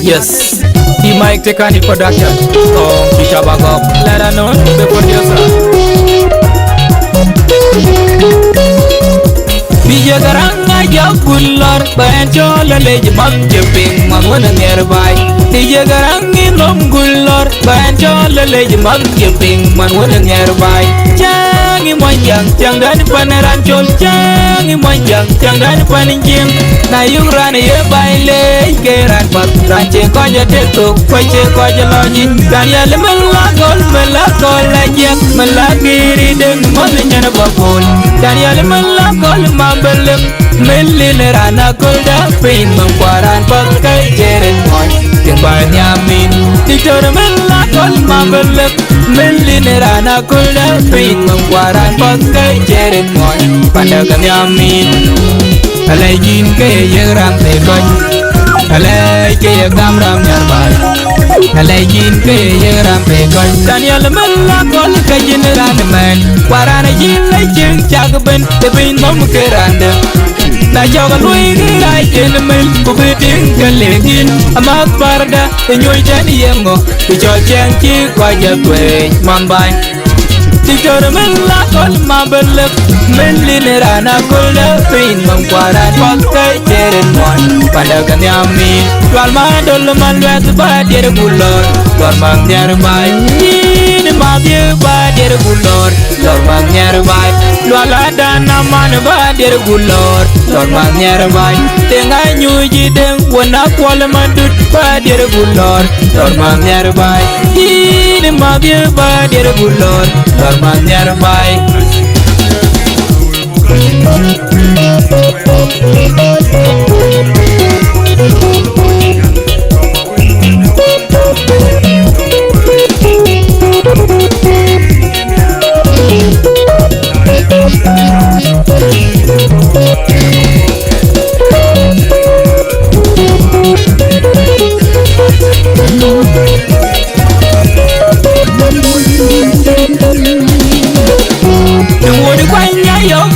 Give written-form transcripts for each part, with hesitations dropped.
Yes, the mic take on the production. Chicha Bagop, let her know the producer. Bija garanga ya kullar bancho la lej mam jeping mamuna nearby. Bija garangi nom kullar bancho la lej mam jeping mamuna nearby. Changi moyang changan panaran chol changi moyang changan paninjim. Na yurani ye baile keran pat ranche koja teto koche koja loji. Daniel melakol lejek melagiri deng molinyana bakol. Daniel melakol belum melinera kolda pin mengwaran pakai jeren moy yang banyamin tidur melakol belum melinera kolda pin mengwaran pakai jeren moy pada kanyamin alajin ke yang ram tekon alaj ke yang ram nyarbai alajin ke yang ram tekon Daniel melakol ke jeneran man warana jilai jeng cakben tebin memkeranda na jaga lui rai jenemel kubeting kelegin amak parda nyoi jadi yengo kicol cengki kwaja kwe mambai tidur melakol mabelek melinera kolda pin mengwaran pakai jeren moy pada kanyamin jual madol manwet badir gulor jual mangnyar bai ni mabye badir gulor jual mangnyar bai jual ada naman badir gulor jual mangnyar bai tengah nyuji deng wana kwal madut badir gulor jual mangnyar bai ni mabye badir gulor jual mangnyar bai.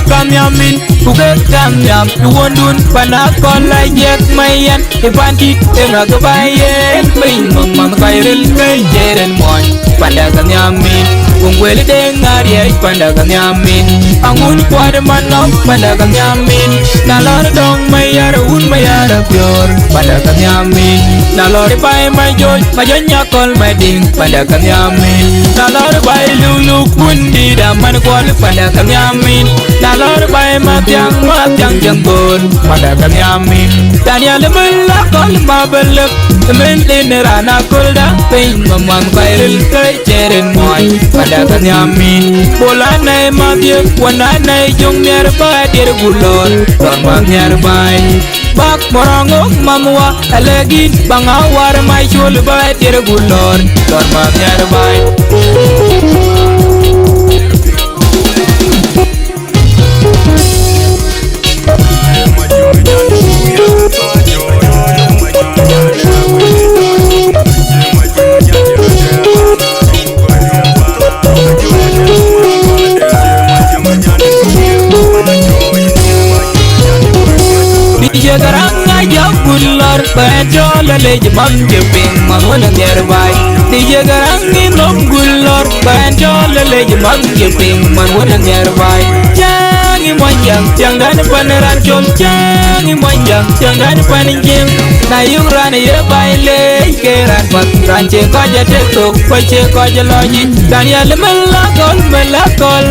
Kamyamin, bukan kamyam, duwondun panakon lajek mayan, ipantit tengah kebayan, main memang kairil kejeren moy, pada kamyamin, ungweli dengar ya, pada kamyamin, angun kuada manok, pada kamyamin, nalor dong mayar pure, pada kamyamin, nalor pai majon nyakol mading, pada kamyamin, nalor pai lulu kundi daman kual, pada kamyamin. Nalor bay matyang jengkol pada kamyamin Daniel melakol mabelek melinera kolda pin memang kairil kejeren moy pada kamyamin bola nai mabye wana nai jong mer badir gulor torma mer bay bak morongok mamwa alagi bangawar mai chul badir gulor torma mer bay. Bija garanga ya kullar bancho la lej mam jeping mamuna nearby Bija garangi nom kullar bancho la lej mam jeping mamuna nearby Changi moyang changan panaran chol changi moyang changan paninjim na yurani ye baile keran pat ranche koja teto koche koja loji Daniel melakol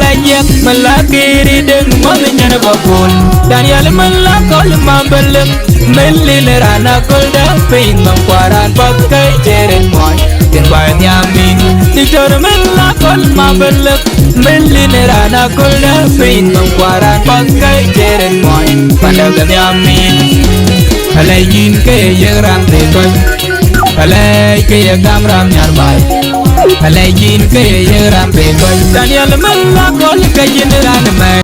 lajek melagiri deng molinyana bakol Daniel melakol mabelek melinera kolda pin mengwaran pakai jeren moy yang banyamin tidur melakol mabelek melinera kolda pin mengwaran pakai jeren moy pada kanyamin alajin ke yang ram tekon alaj ke yang ram nyarbai alajin ke yang ram tekon Daniel melakol ke jeneran man